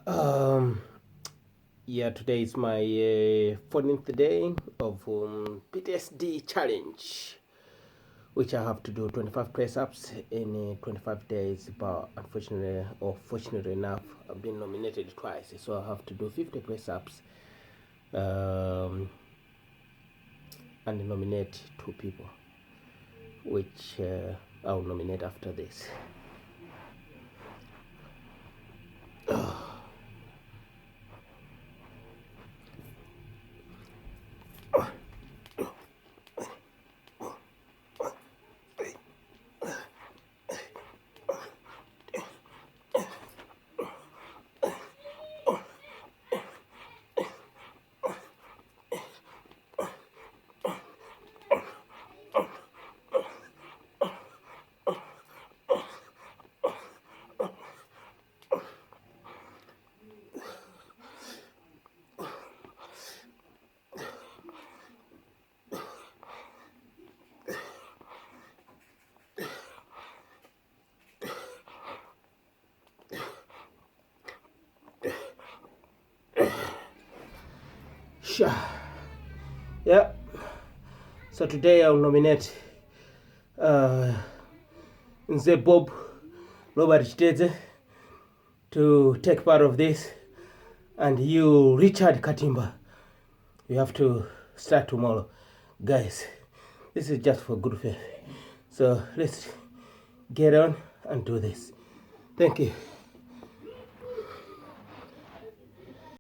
Um, yeah, today is my 14th day of PTSD challenge, which I have to do 25 press ups in 25 days. But unfortunately, or fortunately enough, I've been nominated twice, so I have to do 50 press ups and nominate two people, which I'll nominate after this. Sure. Yeah. So today I'll nominate Nze Bob Robert Chiteze to take part of this, and you, Richard Katimba, you have to start tomorrow. Guys, this is just for good faith. So let's get on and do this. Thank you.